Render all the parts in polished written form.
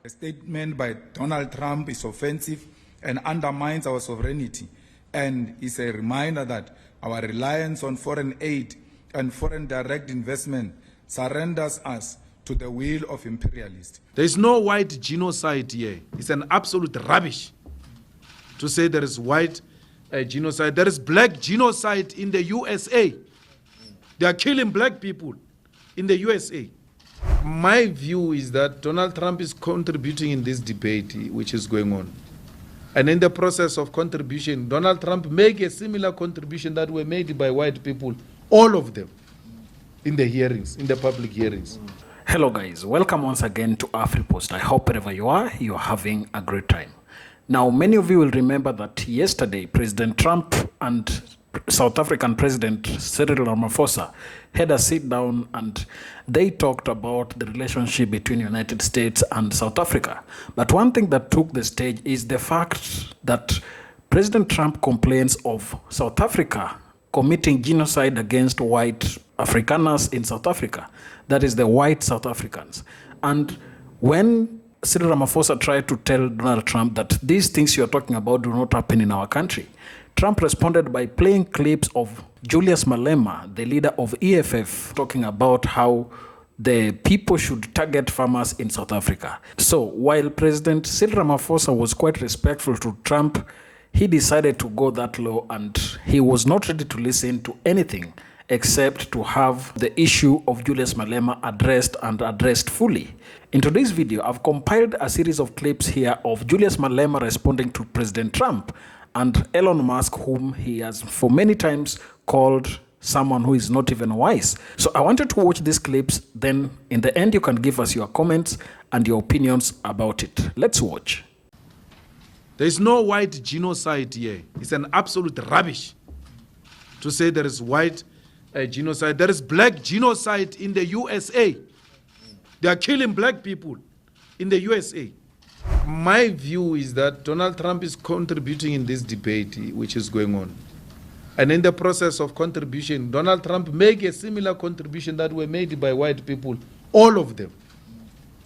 The statement by Donald Trump is offensive and undermines our sovereignty, and is a reminder that our reliance on foreign aid and foreign direct investment surrenders us to the will of imperialists. There is no white genocide here. It's an absolute rubbish to say there is white genocide. There is black genocide in the USA. They are killing black people in the USA. My view is that Donald Trump is contributing in this debate which is going on. And in the process of contribution, Donald Trump made a similar contribution that were made by white people, all of them, in the hearings, in the public hearings. Hello guys, welcome once again to AfriPost. I hope wherever you are having a great time. Now, many of you will remember that yesterday, President Trump and South African President Cyril Ramaphosa had a sit down and they talked about the relationship between the United States and South Africa. But one thing that took the stage is the fact that President Trump complains of South Africa committing genocide against white Afrikaners in South Africa. That is the white South Africans. And when Cyril Ramaphosa tried to tell Donald Trump that these things you're talking about do not happen in our country, Trump responded by playing clips of Julius Malema, the leader of EFF, talking about how the people should target farmers in South Africa. So while President Cyril Ramaphosa was quite respectful to Trump, he decided to go that low and he was not ready to listen to anything except to have the issue of Julius Malema addressed fully. In today's video, I've compiled a series of clips here of Julius Malema responding to President Trump and Elon Musk, whom he has for many times called someone who is not even wise. So I wanted to watch these clips, then in the end you can give us your comments and your opinions about it. Let's watch. There is no white genocide here. It's an absolute rubbish to say there is white genocide. There is black genocide in the USA. They are killing black people in the USA. My view is that Donald Trump is contributing in this debate which is going on. And in the process of contribution, Donald Trump made a similar contribution that were made by white people, all of them,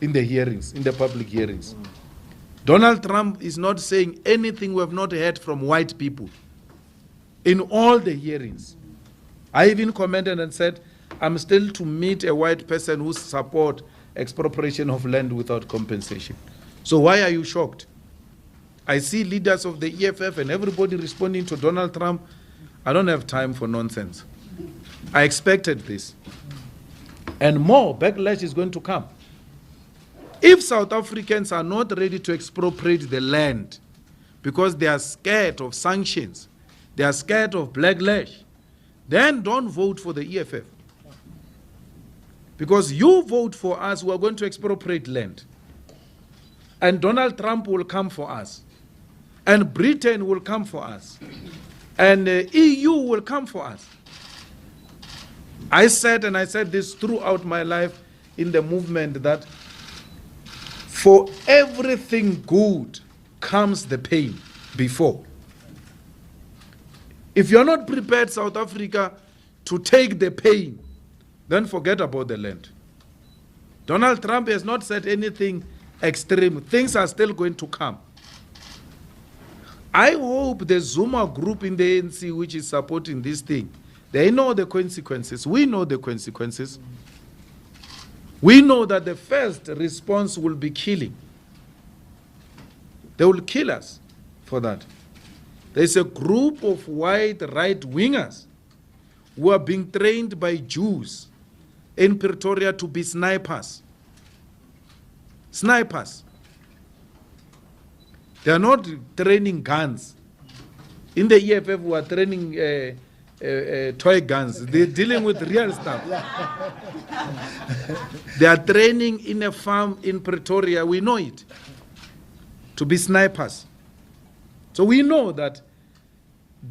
in the hearings, in the public hearings. Donald Trump is not saying anything we have not heard from white people in all the hearings. I even commented and said, I'm still to meet a white person who support expropriation of land without compensation. So why are you shocked? I see leaders of the EFF and everybody responding to Donald Trump. I don't have time for nonsense. I expected this. And more backlash is going to come. If South Africans are not ready to expropriate the land because they are scared of sanctions, they are scared of backlash, then don't vote for the EFF. Because you vote for us, we are going to expropriate land. And Donald Trump will come for us. And Britain will come for us. And the EU will come for us. I said, and I said this throughout my life in the movement, that for everything good comes the pain before. If you're not prepared, South Africa, to take the pain, then forget about the land. Donald Trump has not said anything extreme. Things are still going to come. I hope the Zuma group in the ANC, which is supporting this thing, they know the consequences. We know the consequences. We know that the first response will be killing. They will kill us for that. There's a group of white right-wingers who are being trained by Jews in Pretoria to be snipers. Snipers. They are not training guns. In the EFF, we are training toy guns. They're dealing with real stuff. They are training in a farm in Pretoria. We know it. To be snipers. So we know that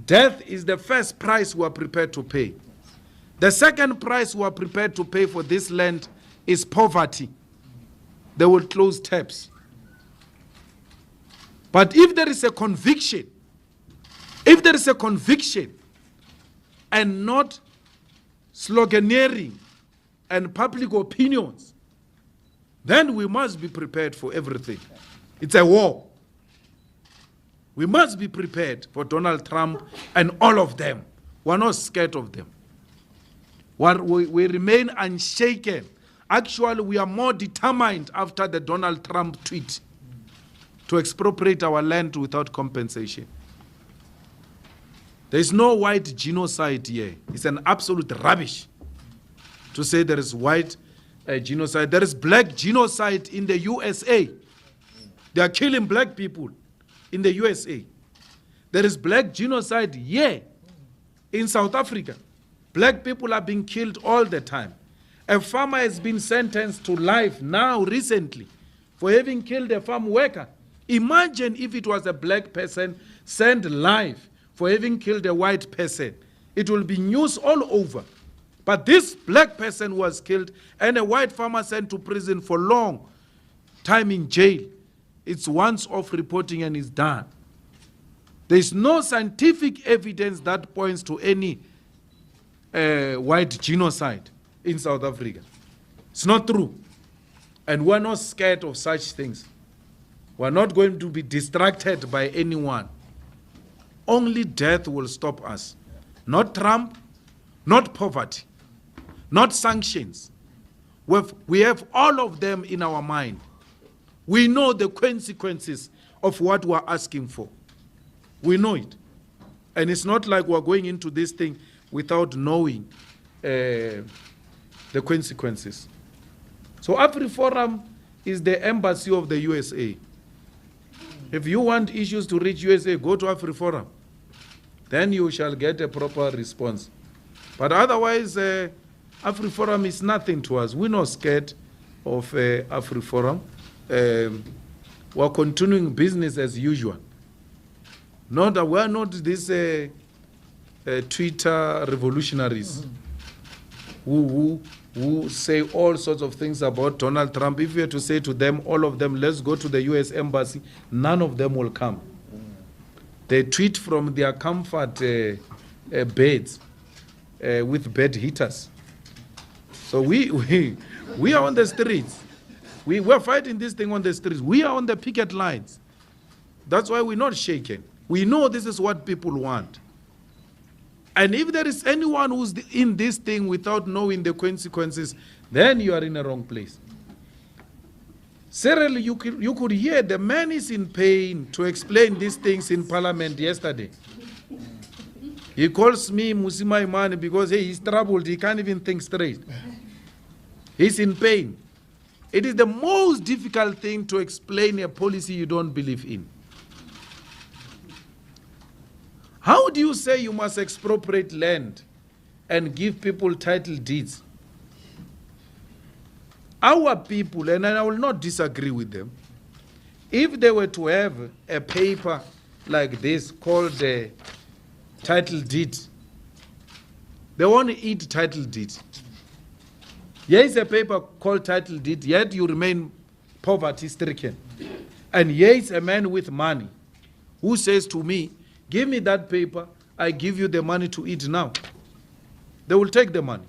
death is the first price we are prepared to pay. The second price we are prepared to pay for this land is poverty. They will close taps. But if there is a conviction, and not sloganeering and public opinions, then we must be prepared for everything. It's a war. We must be prepared for Donald Trump and all of them. We're not scared of them. We remain unshaken. Actually, we are more determined after the Donald Trump tweet to expropriate our land without compensation. There is no white genocide here. It's an absolute rubbish to say there is white genocide. There is black genocide in the USA. They are killing black people in the USA. There is black genocide here in South Africa. Black people are being killed all the time. A farmer has been sentenced to life now recently for having killed a farm worker. Imagine if it was a black person sent life for having killed a white person. It will be news all over. But this black person was killed and a white farmer sent to prison for long time in jail. It's once off reporting and it's done. There is no scientific evidence that points to any white genocide in South Africa. It's not true. And we're not scared of such things. We're not going to be distracted by anyone. Only death will stop us. Not Trump, not poverty, not sanctions. We have all of them in our mind. We know the consequences of what we're asking for. We know it. And it's not like we're going into this thing without knowing the consequences. So AfriForum is the embassy of the USA. If you want issues to reach USA, go to AfriForum. Then you shall get a proper response. But otherwise, AfriForum is nothing to us. We're not scared of AfriForum. We're continuing business as usual. Not that we're not these Twitter revolutionaries who say all sorts of things about Donald Trump. If we were to say to them, all of them, let's go to the US embassy, none of them will come. They tweet from their comfort beds with bed heaters. So we are on the streets. We're fighting this thing on the streets. We are on the picket lines. That's why we're not shaken. We know this is what people want. And if there is anyone who's in this thing without knowing the consequences, then you are in a wrong place. Cyril, you could hear the man is in pain to explain these things in Parliament yesterday. He calls me Musima Imani because he's troubled. He can't even think straight. He's in pain. It is the most difficult thing to explain a policy you don't believe in. How do you say you must expropriate land and give people title deeds? Our people, and I will not disagree with them, if they were to have a paper like this called the title deed, they want to eat title deed. Here is a paper called title deed, yet you remain poverty-stricken. And here is a man with money who says to me, give me that paper, I give you the money to eat now. They will take the money.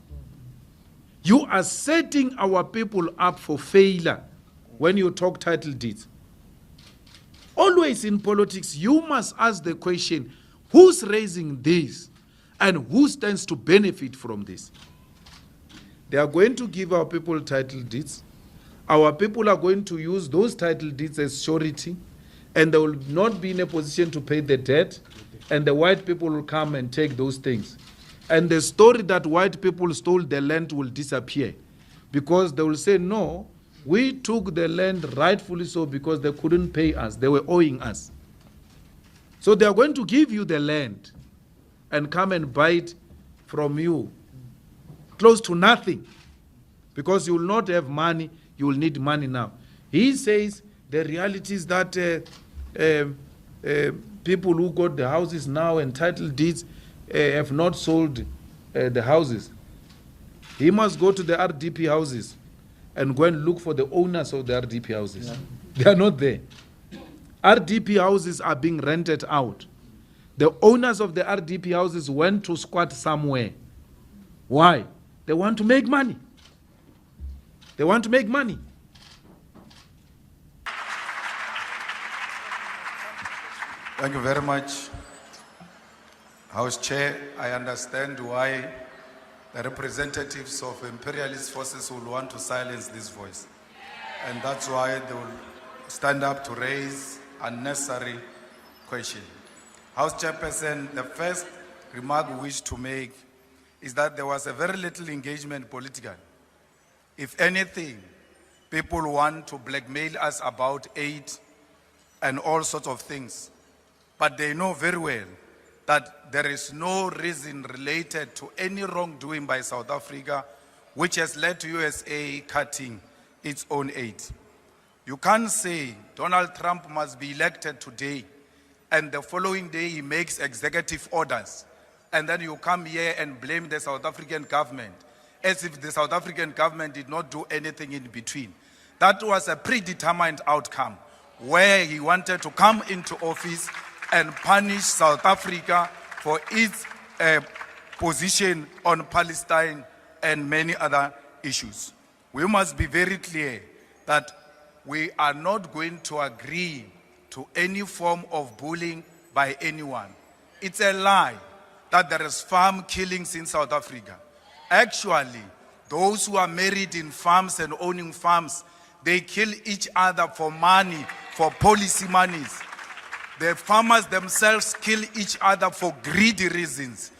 You are setting our people up for failure when you talk title deeds. Always in politics, you must ask the question, who's raising this and who stands to benefit from this? They are going to give our people title deeds. Our people are going to use those title deeds as surety, and they will not be in a position to pay the debt, and the white people will come and take those things. And the story that white people stole the land will disappear, because they will say, no, we took the land rightfully so because they couldn't pay us. They were owing us. So they are going to give you the land and come and buy it from you close to nothing, because you will not have money. You will need money now. He says the reality is that people who got the houses now and title deeds have not sold the houses. He must go to the RDP houses and go and look for the owners of the RDP houses. Yeah. They are not there. RDP houses are being rented out. The owners of the RDP houses went to squat somewhere. Why? They want to make money. They want to make money. Thank you very much. House Chair, I understand why the representatives of imperialist forces will want to silence this voice. And that's why they will stand up to raise unnecessary questions. House Chairperson, the first remark we wish to make is that there was a very little engagement politically. If anything, people want to blackmail us about aid and all sorts of things. But they know very well that there is no reason related to any wrongdoing by South Africa which has led to USA cutting its own aid. You can't say Donald Trump must be elected today and the following day he makes executive orders and then you come here and blame the South African government as if the South African government did not do anything in between. That was a predetermined outcome where he wanted to come into office and punish South Africa for its position on Palestine and many other issues. We must be very clear that we are not going to agree to any form of bullying by anyone. It's a lie that there is farm killings in South Africa. Actually, those who are married in farms and owning farms, they kill each other for money, for policy monies. The farmers themselves kill each other for greedy reasons.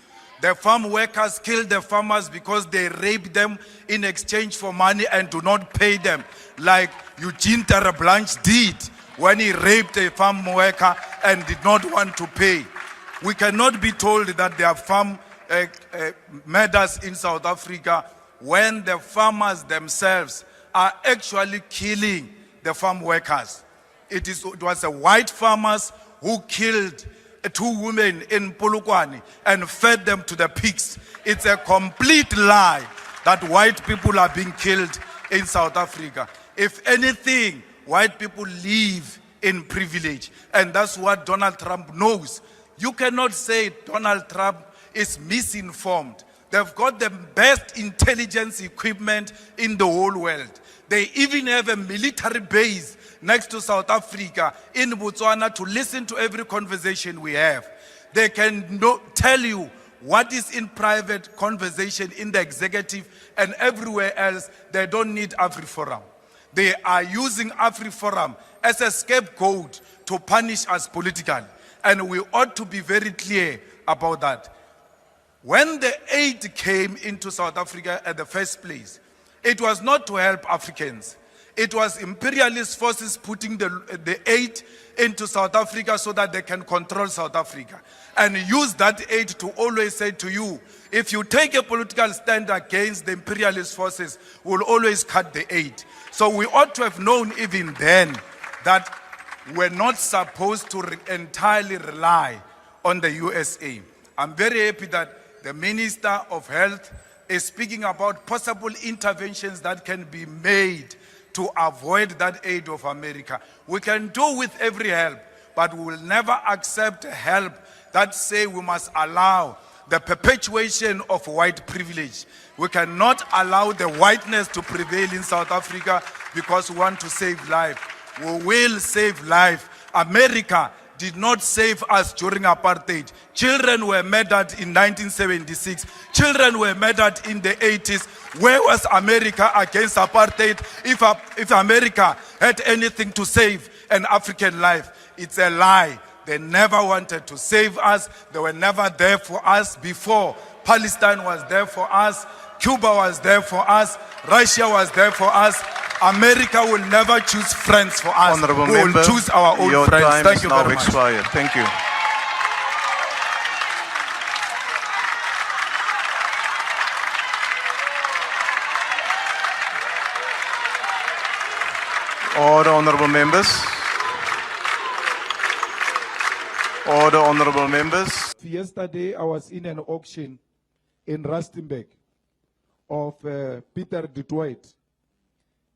The farm workers kill the farmers because they rape them in exchange for money and do not pay them, like Eugene Terreblanche did when he raped a farm worker and did not want to pay. We cannot be told that there are farm murders in South Africa when the farmers themselves are actually killing the farm workers. It was a white farmers who killed 2 women in Polokwane and fed them to the pigs. It's a complete lie that white people are being killed in South Africa. If anything, white people live in privilege, and that's what Donald Trump knows. You cannot say Donald Trump is misinformed. They've got the best intelligence equipment in the whole world. They even have a military base next to South Africa in Botswana to listen to every conversation we have. They can tell you what is in private conversation in the executive and everywhere else. They don't need AfriForum. They are using AfriForum as a scapegoat to punish us politically. And we ought to be very clear about that. When the aid came into South Africa at the first place, it was not to help Africans. It was imperialist forces putting the aid into South Africa so that they can control South Africa and use that aid to always say to you, if you take a political stand against the imperialist forces, we'll always cut the aid. So we ought to have known even then that we're not supposed to entirely rely on the USA. I'm very happy that the Minister of Health is speaking about possible interventions that can be made to avoid that aid of America. We can do with every help, but we will never accept help that say we must allow the perpetuation of white privilege. We cannot allow the whiteness to prevail in South Africa because we want to save life. We will save life. America did not save us during apartheid. Children were murdered in 1976. Children were murdered in the 80s. Where was America against apartheid? If America had anything to save an African life, it's a lie. They never wanted to save us. They were never there for us before. Palestine was there for us. Cuba was there for us. Russia was there for us. America will never choose friends for us. Honorable We will member, choose our own your friends. time Thank is you now very much. expired. Thank you. Order, honorable members. Order, honorable members. Yesterday, I was in an auction in Rustenburg of Peter du Toit.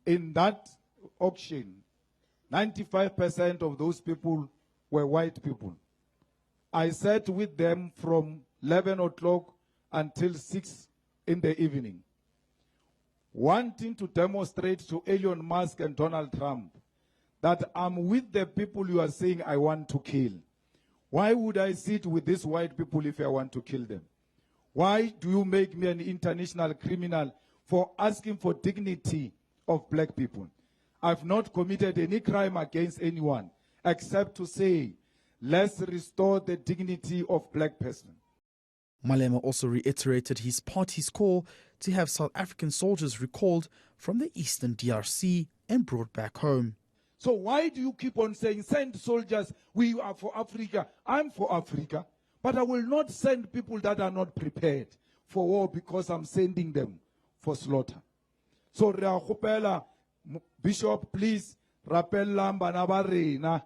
In that auction, 95% of those people were white people. I sat with them from 11 o'clock until 6 in the evening, wanting to demonstrate to Elon Musk and Donald Trump that I'm with the people you are saying I want to kill. Why would I sit with these white people if I want to kill them? Why do you make me an international criminal for asking for dignity of black people? I've not committed any crime against anyone except to say, let's restore the dignity of black person. Malema also reiterated his party's call to have South African soldiers recalled from the eastern DRC and brought back home. So why do you keep on saying, send soldiers, we are for Africa, I'm for Africa, but I will not send people that are not prepared for war because I'm sending them for slaughter. So Bishop, please, rappel bana ba rena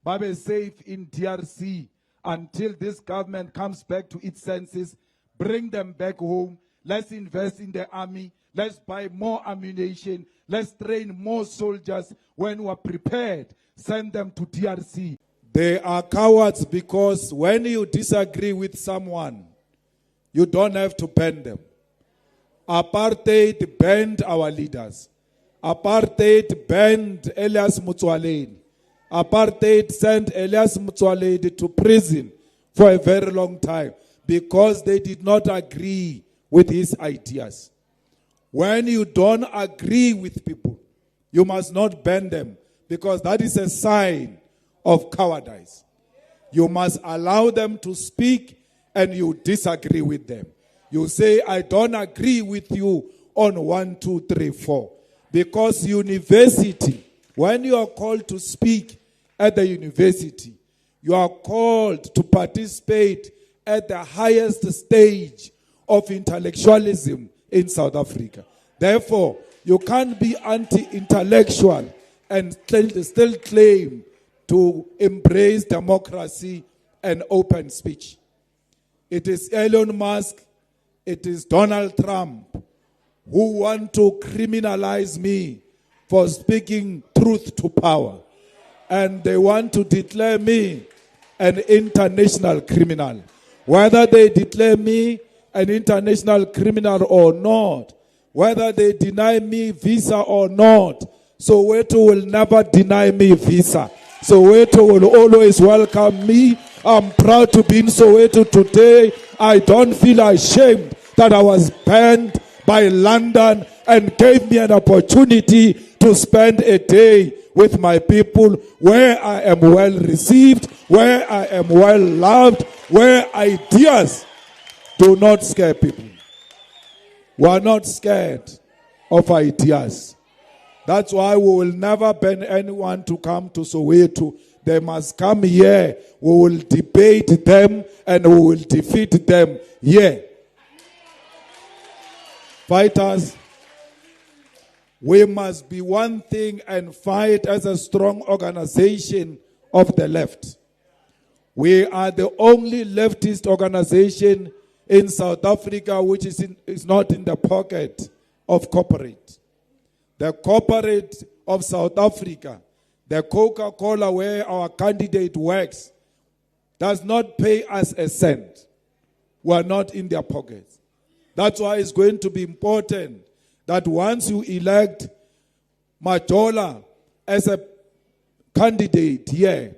ba be safe in DRC until this government comes back to its senses. Bring them back home. Let's invest in the army. Let's buy more ammunition. Let's train more soldiers. When we're prepared, send them to DRC. They are cowards because when you disagree with someone, you don't have to ban them. Apartheid banned our leaders. Apartheid banned Elias Motsoaledi. Apartheid sent Elias Motsoaledi to prison for a very long time because they did not agree with his ideas. When you don't agree with people, you must not ban them because that is a sign of cowardice. You must allow them to speak and you disagree with them. You say, I don't agree with you on 1, 2, 3, 4. Because university, when you are called to speak at the university, you are called to participate at the highest stage of intellectualism in South Africa. Therefore, you can't be anti-intellectual and still claim to embrace democracy and open speech. It is Elon Musk, it is Donald Trump who want to criminalize me for speaking truth to power. And they want to declare me an international criminal. Whether they declare me an international criminal or not, whether they deny me visa or not, Soweto will never deny me visa. Soweto will always welcome me. I'm proud to be in Soweto today. I don't feel ashamed that I was banned by London and gave me an opportunity to spend a day with my people where I am well received, where I am well loved, where ideas do not scare people. We are not scared of ideas. That's why we will never ban anyone to come to Soweto. They must come here. We will debate them and we will defeat them here. Fighters, we must be one thing and fight as a strong organization of the left. We are the only leftist organization in South Africa which is not in the pocket of corporate. The corporate of South Africa, the Coca-Cola where our candidate works, does not pay us a cent. We are not in their pockets. That's why it's going to be important that once you elect Majola as a candidate here,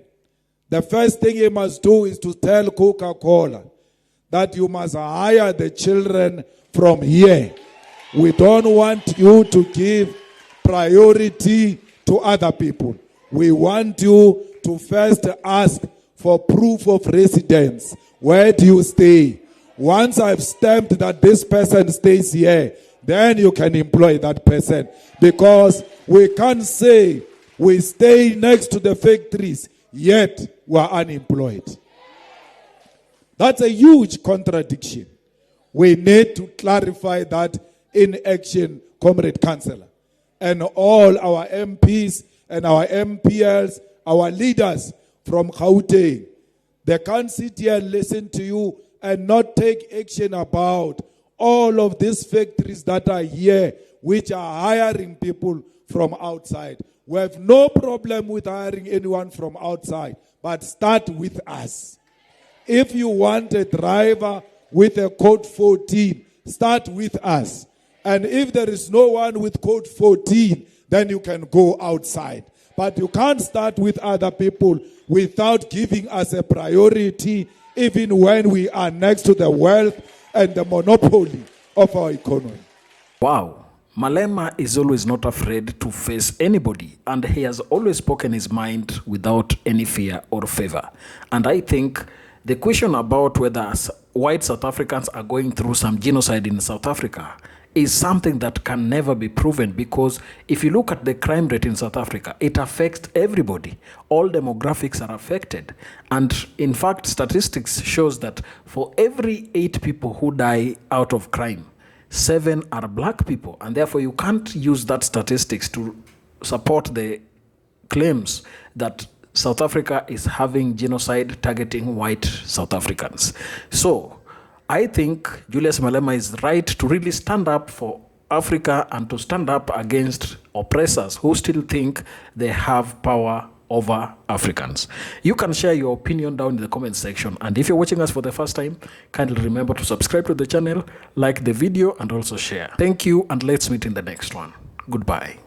the first thing you must do is to tell Coca-Cola that you must hire the children from here. We don't want you to give priority to other people. We want you to first ask for proof of residence. Where do you stay? Once I've stamped that this person stays here, then you can employ that person. Because we can't say we stay next to the factories, yet we are unemployed. That's a huge contradiction. We need to clarify that in action, Comrade Councillor. And all our MPs and our MPLs, our leaders from Gauteng, they can't sit here and listen to you and not take action about all of these factories that are here, which are hiring people from outside. We have no problem with hiring anyone from outside, but start with us. If you want a driver with a code 14, start with us. And if there is no one with code 14, then you can go outside. But you can't start with other people without giving us a priority, even when we are next to the wealth and the monopoly of our economy. Wow. Malema is always not afraid to face anybody, and he has always spoken his mind without any fear or favor. And I think the question about whether white South Africans are going through some genocide in South Africa is something that can never be proven, because if you look at the crime rate in South Africa, it affects everybody. All demographics are affected. And in fact, statistics shows that for every 8 people who die out of crime, 7 are black people, and therefore you can't use that statistics to support the claims that South Africa is having genocide targeting white South Africans. So I think Julius Malema is right to really stand up for Africa and to stand up against oppressors who still think they have power over Africans. You can share your opinion down in the comment section, and if you're watching us for the first time, kindly remember to subscribe to the channel, like the video, and also share. Thank you, and let's meet in the next one. Goodbye.